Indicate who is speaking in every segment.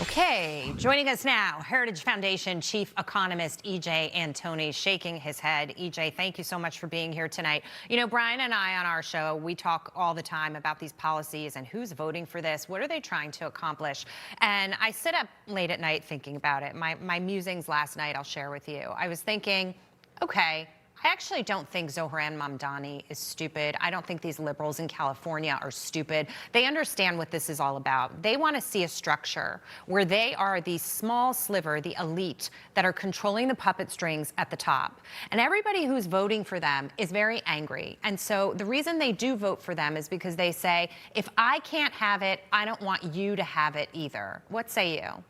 Speaker 1: Okay, joining us now, Heritage Foundation Chief Economist EJ Antoni, shaking his head. EJ, thank you so much for being here tonight. You know, Brian and I on our show, we talk all the time about these policies and who's voting for this, what are they trying to accomplish? And I sit up late at night thinking about it. My musings last night I'll share with you. I was thinking, okay, I actually don't think Zohran Mamdani is stupid. I don't think these liberals in California are stupid. They understand what this is all about. They want to see a structure where they are the small sliver, the elite, that are controlling the puppet strings at the top. And everybody who's voting for them is very angry. And so the reason they do vote for them is because they say, if I can't have it, I don't want you to have it either. What say you?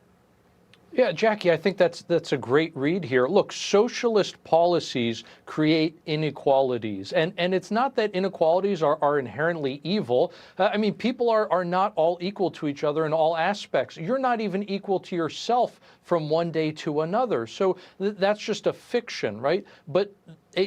Speaker 2: Yeah, Jackie, I think that's a great read here. Look, socialist policies create inequalities. And it's not that inequalities are inherently evil. I mean, people are not all equal to each other in all aspects. You're not even equal to yourself from one day to another. So that's just a fiction, right? But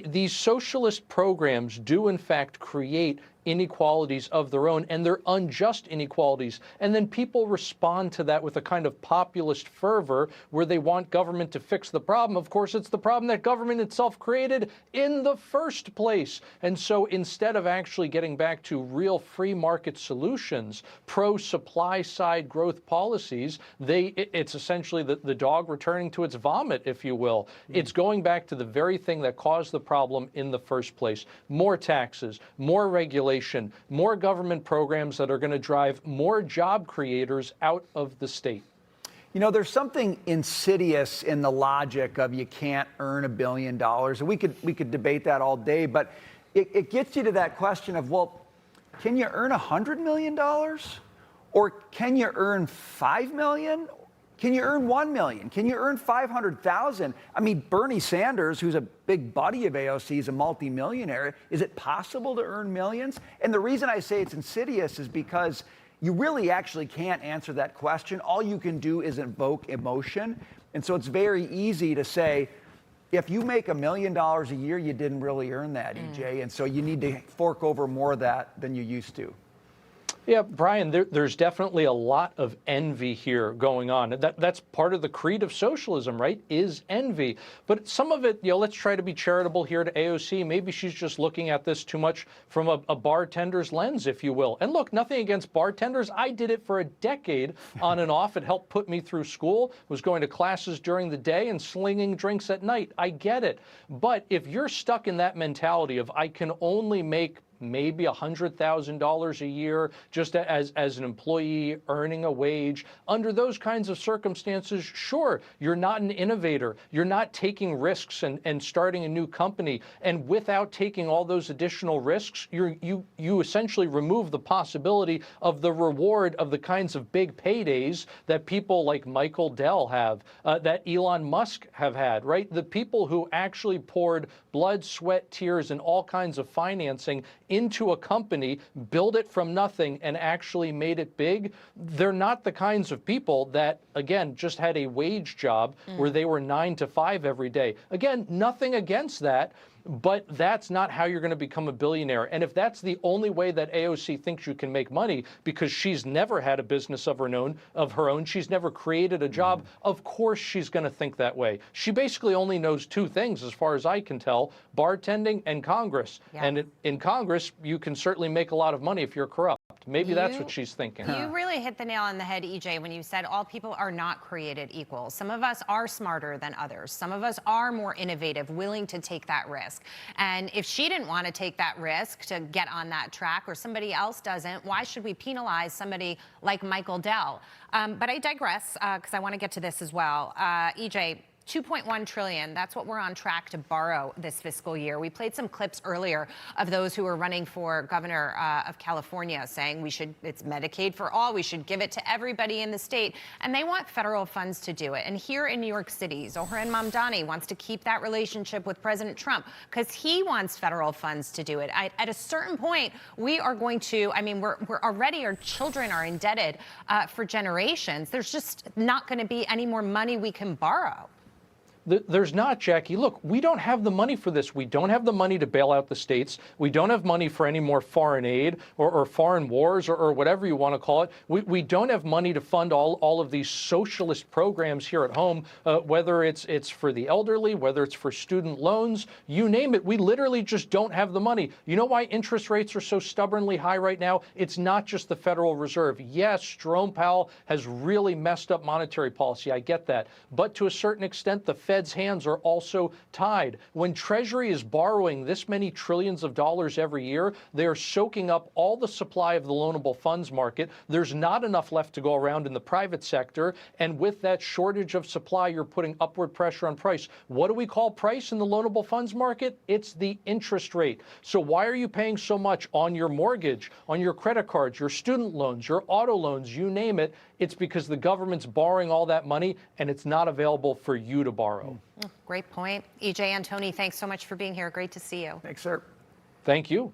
Speaker 2: these socialist programs do, in fact, create inequalities of their own, and they're unjust inequalities. And then people respond to that with a kind of populist fervor where they want government to fix the problem. Of course, it's the problem that government itself created in the first place. And so instead of actually getting back to real free market solutions, pro-supply side growth policies, it's essentially the dog returning to its vomit, if you will. It's going back to the very thing that caused the problem in the first place. More taxes, more regulation, more government programs that are going to drive more job creators out of the state.
Speaker 3: You know, there's something insidious in the logic of you can't earn $1 billion. And we could debate that all day, but it gets you to that question of, well, can you earn $100 million? Or can you earn $5 million? Can you earn $1 million? Can you earn $500,000? I mean, Bernie Sanders, who's a big buddy of AOC, is a multimillionaire. Is it possible to earn millions? And the reason I say it's insidious is because you really actually can't answer that question. All you can do is invoke emotion. And so it's very easy to say, if you make $1 million a year, you didn't really earn that, EJ. And so you need to fork over more of that than you used to.
Speaker 2: Yeah, Brian, there's definitely a lot of envy here going on. That's part of the creed of socialism, right, is envy. But some of it, let's try to be charitable here to AOC. Maybe she's just looking at this too much from a bartender's lens, if you will. And look, nothing against bartenders. I did it for a decade on and off. It helped put me through school, was going to classes during the day and slinging drinks at night. I get it. But if you're stuck in that mentality of I can only make maybe $100,000 a year just as an employee earning a wage. Under those kinds of circumstances, sure, you're not an innovator. You're not taking risks and starting a new company. And without taking all those additional risks, you essentially remove the possibility of the reward of the kinds of big paydays that people like Michael Dell have, that Elon Musk have had, right? The people who actually poured blood, sweat, tears, and all kinds of financing into a company, build it from nothing, and actually made it big, they're not the kinds of people that, again, just had a wage job where they were 9 to 5 every day. Again, nothing against that, but that's not how you're going to become a billionaire. And if that's the only way that AOC thinks you can make money, because she's never had a business of her own, she's never created a job, of course she's going to think that way. She basically only knows two things, as far as I can tell, bartending and Congress. Yeah. And in Congress, you can certainly make a lot of money if you're corrupt. Maybe that's what she's thinking.
Speaker 1: You really hit the nail on the head, EJ, when you said all people are not created equal. Some of us are smarter than others. Some of us are more innovative, willing to take that risk. And if she didn't want to take that risk to get on that track, or somebody else doesn't, why should we penalize somebody like Michael Dell? But I digress, because I want to get to this as well. EJ, $2.1 trillion. That's what we're on track to borrow this fiscal year. We played some clips earlier of those who were running for governor of California saying it's Medicaid for all. We should give it to everybody in the state. And they want federal funds to do it. And here in New York City, Zohran Mamdani wants to keep that relationship with President Trump because he wants federal funds to do it. At a certain point, we are going to, we're already, our children are indebted for generations. There's just not going to be any more money we can borrow.
Speaker 2: There's not, Jackie. Look, we don't have the money for this. We don't have the money to bail out the states. We don't have money for any more foreign aid or foreign wars or whatever you want to call it. We don't have money to fund all of these socialist programs here at home, whether it's for the elderly, whether it's for student loans, you name it. We literally just don't have the money. You know why interest rates are so stubbornly high right now? It's not just the Federal Reserve. Yes, Jerome Powell has really messed up monetary policy. I get that. But to a certain extent, the Fed's hands are also tied. When Treasury is borrowing this many trillions of dollars every year, they are soaking up all the supply of the loanable funds market. There's not enough left to go around in the private sector. And with that shortage of supply, you're putting upward pressure on price. What do we call price in the loanable funds market? It's the interest rate. So why are you paying so much on your mortgage, on your credit cards, your student loans, your auto loans, you name it? It's because the government's borrowing all that money and it's not available for you to borrow.
Speaker 1: Great point. EJ Antoni, thanks so much for being here. Great to see you.
Speaker 3: Thanks, sir.
Speaker 2: Thank you.